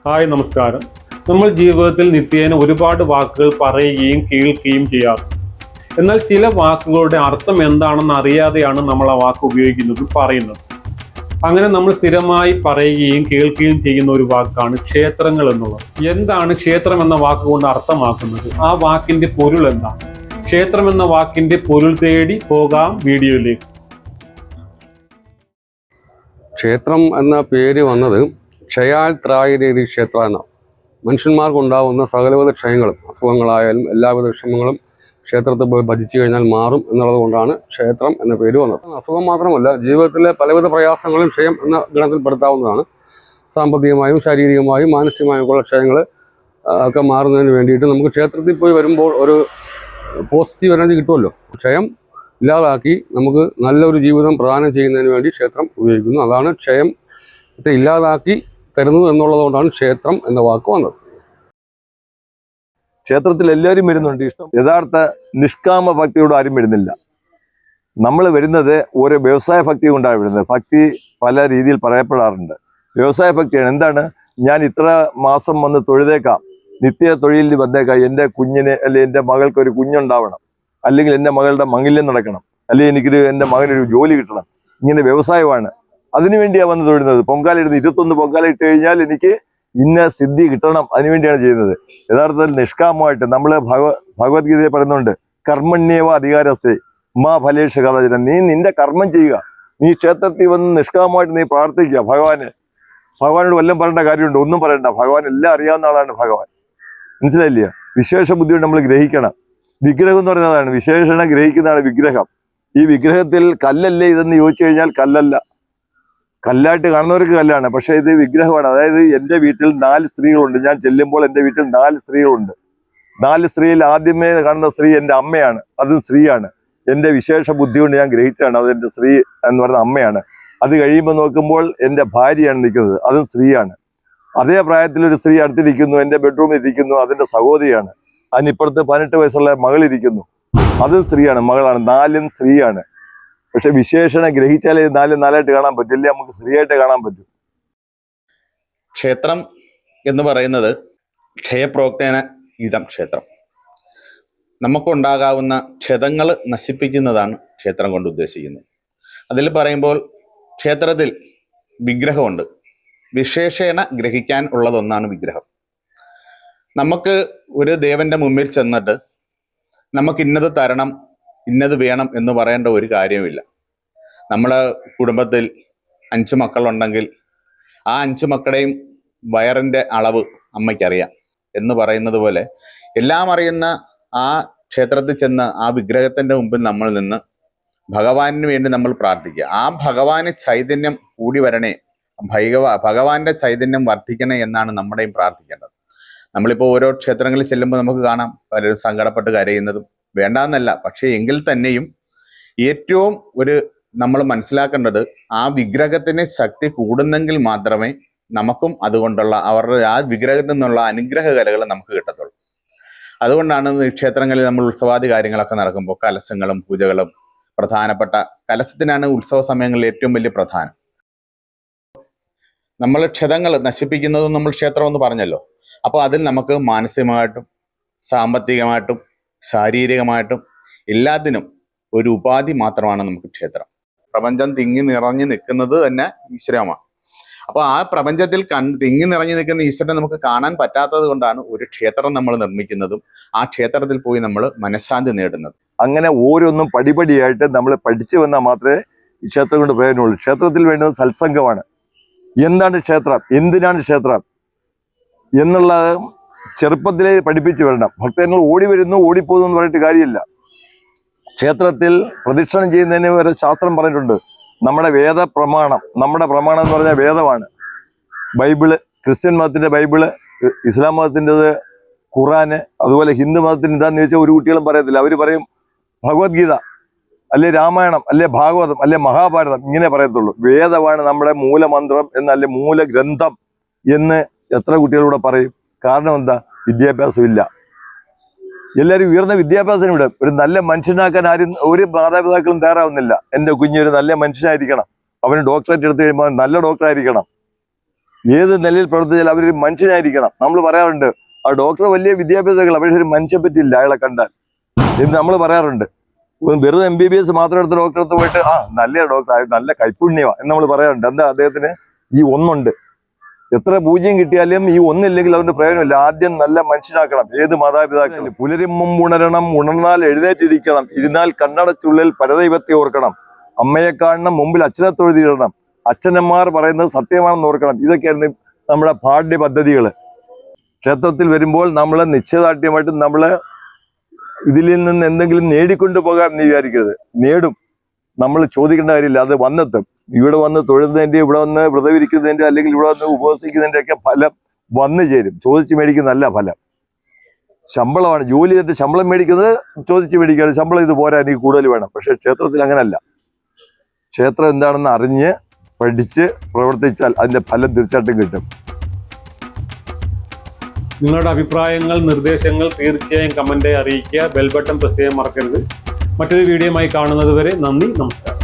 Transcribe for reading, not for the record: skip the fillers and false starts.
Hi നമസ്കാരം. നമ്മൾ ജീവിതത്തിൽ നിത്യേന ഒരുപാട് വാക്കുകൾ പറയുകയും കേൾക്കുകയും ചെയ്യാറുണ്ട്. എന്നാൽ ചില വാക്കുകളുടെ അർത്ഥം എന്താണെന്ന് അറിയാതെയാണ് നമ്മൾ ആ വാക്ക് ഉപയോഗിക്കുന്നതും പറയുന്നത്. അങ്ങനെ നമ്മൾ സ്ഥിരമായി പറയുകയും കേൾക്കുകയും ചെയ്യുന്ന ഒരു വാക്കാണ് ക്ഷേത്രങ്ങൾ എന്നുള്ളത്. എന്താണ് ക്ഷേത്രം എന്ന വാക്കുകൊണ്ട് അർത്ഥമാക്കുന്നത്? ആ വാക്കിന്റെ പൊരുൾ എന്താണ്? ക്ഷേത്രം എന്ന വാക്കിന്റെ പൊരുൾ തേടി പോകാം വീഡിയോയിലേക്ക്. ക്ഷേത്രം എന്ന പേര് വന്നത് ക്ഷയാൽ ത്രായതേതി ക്ഷേത്ര എന്ന മനുഷ്യന്മാർക്കുണ്ടാകുന്ന സകലവിധ ക്ഷയങ്ങളും അസുഖങ്ങളായാലും എല്ലാവിധ വിഷമങ്ങളും ക്ഷേത്രത്തിൽ പോയി ഭജിച്ചു കഴിഞ്ഞാൽ മാറും എന്നുള്ളത് കൊണ്ടാണ് ക്ഷേത്രം എന്ന പേര് വന്നത്. അസുഖം മാത്രമല്ല, ജീവിതത്തിലെ പലവിധ പ്രയാസങ്ങളും ക്ഷയം എന്ന ഗണത്തിൽപ്പെടുത്താവുന്നതാണ്. സാമ്പത്തികമായും ശാരീരികമായും മാനസികമായുമുള്ള ക്ഷയങ്ങൾ ഒക്കെ മാറുന്നതിന് വേണ്ടിയിട്ട് നമുക്ക് ക്ഷേത്രത്തിൽ പോയി വരുമ്പോൾ ഒരു പോസിറ്റീവ് എനർജി കിട്ടുമല്ലോ. ക്ഷയം ഇല്ലാതാക്കി നമുക്ക് നല്ലൊരു ജീവിതം പ്രദാനം ചെയ്യുന്നതിന് വേണ്ടി ക്ഷേത്രം ഉപയോഗിക്കുന്നു. അതാണ് ക്ഷയത്തെ ഇല്ലാതാക്കി തരുന്നു എന്നുള്ളത് കൊണ്ടാണ് ക്ഷേത്രം എന്ന വാക്ക് വന്നത്. ക്ഷേത്രത്തിൽ എല്ലാവരും വരുന്നുണ്ട്. യഥാർത്ഥ നിഷ്കാമ ഭക്തിയോട് ആരും വരുന്നില്ല. നമ്മൾ വരുന്നത് ഒരു വ്യവസായ ഭക്തി കൊണ്ടാണ് വരുന്നത്. ഭക്തി പല രീതിയിൽ പറയപ്പെടാറുണ്ട്. വ്യവസായ ഭക്തിയാണ്. എന്താണ്? ഞാൻ ഇത്ര മാസം വന്ന് തൊഴുതേക്കാം, നിത്യ തൊഴിലിൽ വന്നേക്കാം, എൻ്റെ കുഞ്ഞിന് അല്ലെങ്കിൽ എൻ്റെ മകൾക്ക് ഒരു കുഞ്ഞുണ്ടാവണം, അല്ലെങ്കിൽ എൻ്റെ മകളുടെ മംഗല്യം നടക്കണം, അല്ലെങ്കിൽ എൻ്റെ മകനൊരു ജോലി കിട്ടണം. ഇങ്ങനെ വ്യവസായമാണ്. അതിനുവേണ്ടിയാണ് വന്ന് തൊഴുന്നത്. പൊങ്കാല ഇടുന്നത് 21 പൊങ്കാല ഇട്ട് കഴിഞ്ഞാൽ എനിക്ക് ഇന്ന സിദ്ധി കിട്ടണം, അതിനുവേണ്ടിയാണ് ചെയ്യുന്നത്. യഥാർത്ഥത്തിൽ നിഷ്കാമമായിട്ട് നമ്മൾ ഭഗവത്ഗീതയെ പറയുന്നുണ്ട്, കർമ്മണ്യേവ അധികാരസ്ഥേ മാ ഫലേഷ കഥാചന. നീ നിന്റെ കർമ്മം ചെയ്യുക. നീ ക്ഷേത്രത്തിൽ വന്ന് നിഷ്കാമമായിട്ട് നീ പ്രാർത്ഥിക്കുക. ഭഗവാനോട് വല്ലതും പറയേണ്ട കാര്യമുണ്ട്? ഒന്നും പറയണ്ട. ഭഗവാൻ എല്ലാം അറിയാവുന്ന ആളാണ് ഭഗവാൻ. മനസ്സിലായില്ല? വിശേഷ ബുദ്ധിയോട് നമ്മൾ ഗ്രഹിക്കണം. വിഗ്രഹം എന്ന് പറയുന്നതാണ്, വിശേഷണ ഗ്രഹിക്കുന്നതാണ് വിഗ്രഹം. ഈ വിഗ്രഹത്തിൽ കല്ലല്ലേ ഇതെന്ന് ചോദിച്ചു കഴിഞ്ഞാൽ കല്ലല്ല. കല്ലായിട്ട് കാണുന്നവർക്ക് കല്ലാണ്, പക്ഷെ ഇത് വിഗ്രഹമാണ്. അതായത് എൻ്റെ വീട്ടിൽ 4 സ്ത്രീകളുണ്ട്. ഞാൻ ചെല്ലുമ്പോൾ എൻ്റെ വീട്ടിൽ 4 സ്ത്രീകളുണ്ട്. 4 സ്ത്രീയിൽ ആദ്യമേ കാണുന്ന സ്ത്രീ എൻ്റെ അമ്മയാണ്. അതും സ്ത്രീയാണ്. എൻ്റെ വിശേഷ ബുദ്ധി കൊണ്ട് ഞാൻ ഗ്രഹിച്ചാണ് അതെൻ്റെ സ്ത്രീ എന്ന് പറയുന്ന അമ്മയാണ്. അത് കഴിയുമ്പോൾ നോക്കുമ്പോൾ എൻ്റെ ഭാര്യയാണ് നിൽക്കുന്നത്, അതും സ്ത്രീയാണ്. അതേ പ്രായത്തിലൊരു സ്ത്രീ അടുത്തിരിക്കുന്നു, എൻ്റെ ബെഡ്റൂമിൽ ഇരിക്കുന്നു, അതിൻ്റെ സഹോദരിയാണ്. അതിനിപ്പുറത്ത് 18 വയസ്സുള്ള മകളിരിക്കുന്നു, അതും സ്ത്രീയാണ്, മകളാണ്. 4ഉം സ്ത്രീയാണ്. പക്ഷെ വിശേഷണം ഗ്രഹിച്ചാലേ 4 കാണാൻ പറ്റില്ല, നമുക്ക് സ്ത്രീയായിട്ട് കാണാൻ പറ്റും. ക്ഷേത്രം എന്ന് പറയുന്നത് ക്ഷയപ്രോക്തേന ഇതം ക്ഷേത്രം. നമുക്കുണ്ടാകാവുന്ന ക്ഷതങ്ങൾ നശിപ്പിക്കുന്നതാണ് ക്ഷേത്രം കൊണ്ട് ഉദ്ദേശിക്കുന്നത്. അതിൽ പറയുമ്പോൾ ക്ഷേത്രത്തിൽ വിഗ്രഹമുണ്ട്. വിശേഷേണ ഗ്രഹിക്കാൻ ഉള്ളതൊന്നാണ് വിഗ്രഹം. നമുക്ക് ഒരു ദേവന്റെ മുമ്പിൽ ചെന്നിട്ട് നമുക്ക് ഇന്നത് തരണം, ഇന്നത് വേണം എന്ന് പറയേണ്ട ഒരു കാര്യവുമില്ല. നമ്മളെ കുടുംബത്തിൽ 5 മക്കളുണ്ടെങ്കിൽ ആ 5 മക്കളുടെയും വയറിൻ്റെ അളവ് അമ്മയ്ക്കറിയാം എന്ന് പറയുന്നത് പോലെ എല്ലാം അറിയുന്ന ആ ക്ഷേത്രത്തിൽ ചെന്ന് ആ വിഗ്രഹത്തിൻ്റെ മുമ്പിൽ നമ്മൾ നിന്ന് ഭഗവാന് വേണ്ടി നമ്മൾ പ്രാർത്ഥിക്കുക. ആ ഭഗവാന് ചൈതന്യം കൂടി വരണേ, ഭഗവാന്റെ ചൈതന്യം വർദ്ധിക്കണേ എന്നാണ് നമ്മുടെയും പ്രാർത്ഥിക്കേണ്ടത്. നമ്മളിപ്പോൾ ഓരോ ക്ഷേത്രങ്ങളിൽ ചെല്ലുമ്പോൾ നമുക്ക് കാണാം പലരും സങ്കടപ്പെട്ട് കരയുന്നതും. വേണ്ടാന്നല്ല, പക്ഷേ എങ്കിൽ തന്നെയും ഏറ്റവും നമ്മൾ മനസ്സിലാക്കേണ്ടത് ആ വിഗ്രഹത്തിന് ശക്തി കൂടുന്നെങ്കിൽ മാത്രമേ നമുക്കും അതുകൊണ്ടുള്ള അവരുടെ ആ വിഗ്രഹത്തിൽ നിന്നുള്ള അനുഗ്രഹ കലകൾ നമുക്ക് കിട്ടത്തുള്ളൂ. അതുകൊണ്ടാണ് ക്ഷേത്രങ്ങളിൽ നമ്മൾ ഉത്സവാദി കാര്യങ്ങളൊക്കെ നടക്കുമ്പോൾ കലശങ്ങളും പൂജകളും പ്രധാനപ്പെട്ട, കലശത്തിനാണ് ഉത്സവ സമയങ്ങളിൽ ഏറ്റവും വലിയ പ്രധാനം. നമ്മൾ ക്ഷതങ്ങൾ നശിപ്പിക്കുന്നതും നമ്മൾ ക്ഷേത്രം എന്ന് പറഞ്ഞല്ലോ. അപ്പോൾ അതിൽ നമുക്ക് മാനസികമായിട്ടും സാമ്പത്തികമായിട്ടും ശാരീരികമായിട്ടും എല്ലാത്തിനും ഒരു ഉപാധി മാത്രമാണ് നമുക്ക് ക്ഷേത്രം. പ്രപഞ്ചം തിങ്ങി നിറഞ്ഞു നിൽക്കുന്നത് തന്നെ ഈശ്വരമാണ്. അപ്പോൾ ആ പ്രപഞ്ചത്തിൽ തിങ്ങി നിറഞ്ഞു നിൽക്കുന്ന ഈശ്വരനെ നമുക്ക് കാണാൻ പറ്റാത്തത് കൊണ്ടാണ് ഒരു ക്ഷേത്രം നമ്മൾ നിർമ്മിക്കുന്നതും ആ ക്ഷേത്രത്തിൽ പോയി നമ്മൾ മനഃശാന്തി നേടുന്നത്. അങ്ങനെ ഓരോന്നും പടിപടിയായിട്ട് നമ്മൾ പഠിച്ചു വന്നാൽ മാത്രമേ ഈ ക്ഷേത്രം കൊണ്ട് പ്രയോജനമുള്ളൂ. ക്ഷേത്രത്തിൽ വേണ്ടത് സത്സംഗമാണ്. എന്താണ് ക്ഷേത്രം, എന്തിനാണ് ക്ഷേത്രം എന്നുള്ള ചെറുപ്പത്തിലേ പഠിപ്പിച്ചു വരണം. ഭക്തജനങ്ങൾ ഓടി വരുന്നു ഓടിപ്പോകുന്നു എന്ന് പറഞ്ഞിട്ട് കാര്യമില്ല. ക്ഷേത്രത്തിൽ പ്രദക്ഷിണം ചെയ്യുന്നതിന് വരെ ശാസ്ത്രം പറഞ്ഞിട്ടുണ്ട്. നമ്മുടെ വേദപ്രമാണം, നമ്മുടെ പ്രമാണം എന്ന് പറഞ്ഞാൽ വേദമാണ്. ബൈബിള്, ക്രിസ്ത്യൻ മതത്തിൻ്റെ ബൈബിള്, ഇസ്ലാം മതത്തിൻ്റെത് ഖുറാന്, അതുപോലെ ഹിന്ദു മതത്തിൻ്റെ എന്താന്ന് ചോദിച്ചാൽ ഒരു കുട്ടികളും പറയത്തില്ല. അവർ പറയും ഭഗവത്ഗീത, അല്ലെ രാമായണം, അല്ലെ ഭാഗവതം, അല്ലെ മഹാഭാരതം, ഇങ്ങനെ പറയത്തുള്ളൂ. വേദമാണ് നമ്മുടെ മൂലമന്ത്രം എന്നല്ലെ മൂലഗ്രന്ഥം എന്ന് എത്ര കുട്ടികളൂടെ പറയും? കാരണം എന്താ? വിദ്യാഭ്യാസം ഇല്ല. എല്ലാവരും ഉയർന്ന വിദ്യാഭ്യാസം വിടും. ഒരു നല്ല മനുഷ്യനാക്കാൻ ആരും ഒരു മാതാപിതാക്കളും തയ്യാറാവുന്നില്ല. എൻ്റെ കുഞ്ഞൊരു നല്ല മനുഷ്യനായിരിക്കണം, അവന് ഡോക്ടറേറ്റ് എടുത്തു കഴിയുമ്പോൾ നല്ല ഡോക്ടറായിരിക്കണം. ഏത് നിലയിൽ പ്രവർത്തിച്ചാൽ അവരൊരു മനുഷ്യനായിരിക്കണം. നമ്മൾ പറയാറുണ്ട് ആ ഡോക്ടർ വലിയ വിദ്യാഭ്യാസങ്ങൾ, പക്ഷേ ഒരു മനുഷ്യനെ പറ്റിയില്ല അയാളെ കണ്ടാൽ എന്ന് നമ്മൾ പറയാറുണ്ട്. വെറുതെ MBBS മാത്രം എടുത്ത ഡോക്ടറെ അടുത്ത് പോയിട്ട് നല്ല ഡോക്ടർ, നല്ല കൈപ്പുണ്യമാണ് എന്ന് നമ്മൾ പറയാറുണ്ട്. എന്താ അദ്ദേഹത്തിന് ഈ ഒന്നുണ്ട്. എത്ര പൂജ്യം കിട്ടിയാലും ഈ ഒന്നില്ലെങ്കിൽ അവന്റെ പ്രയോജനമില്ല. ആദ്യം നല്ല മനുഷ്യനാക്കണം. ഏത് മാതാപിതാക്കളും പുലരും മുമ്പ് ഉണരണം, ഉണർന്നാൽ എഴുന്നേറ്റിരിക്കണം, ഇരുന്നാൽ കണ്ണടച്ചുള്ളിൽ പരദൈവത്തെ ഓർക്കണം, അമ്മയെ കാണണം, മുമ്പിൽ അച്ഛനെ തൊഴുതിയിടണം, അച്ഛനന്മാർ പറയുന്നത് സത്യമാണെന്ന് ഓർക്കണം. ഇതൊക്കെയാണ് നമ്മുടെ പാഠ്യ പദ്ധതികൾ. ക്ഷേത്രത്തിൽ വരുമ്പോൾ നമ്മൾ നിശ്ചയദാർഢ്യമായിട്ട് നമ്മൾ ഇതിൽ നിന്ന് എന്തെങ്കിലും നേടിക്കൊണ്ടു പോകാൻ എന്ന് വിചാരിക്കരുത്. നേടും, നമ്മൾ ചോദിക്കേണ്ട കാര്യമില്ല, അത് വന്നെത്തും. ഇവിടെ വന്ന് തൊഴുന്നതിൻ്റെ, ഇവിടെ വന്ന് വ്രതമിരിക്കുന്നതിൻ്റെ, അല്ലെങ്കിൽ ഇവിടെ വന്ന് ഉപവസിക്കുന്നതിൻ്റെ ഒക്കെ ഫലം വന്നു ചേരും. ചോദിച്ച് മേടിക്കുന്നതല്ല ഫലം. ശമ്പളമാണ്. ജോലി ചെയ്തിട്ട് ശമ്പളം മേടിക്കുന്നത് ചോദിച്ച് മേടിക്കുകയാണ്. ശമ്പളം ഇത് പോരാ, എനിക്ക് കൂടുതൽ വേണം. പക്ഷെ ക്ഷേത്രത്തിൽ അങ്ങനല്ല. ക്ഷേത്രം എന്താണെന്ന് അറിഞ്ഞ് പഠിച്ച് പ്രവർത്തിച്ചാൽ അതിൻ്റെ ഫലം തീർച്ചയായിട്ടും കിട്ടും. നിങ്ങളുടെ അഭിപ്രായങ്ങൾ, നിർദ്ദേശങ്ങൾ തീർച്ചയായും കമന്റായി അറിയിക്കുക. ബെൽ ബട്ടൺ പ്രസ് ചെയ്യാൻ മറക്കരുത്. മറ്റൊരു വീഡിയോയുമായി കാണുന്നത് വരെ നന്ദി, നമസ്കാരം.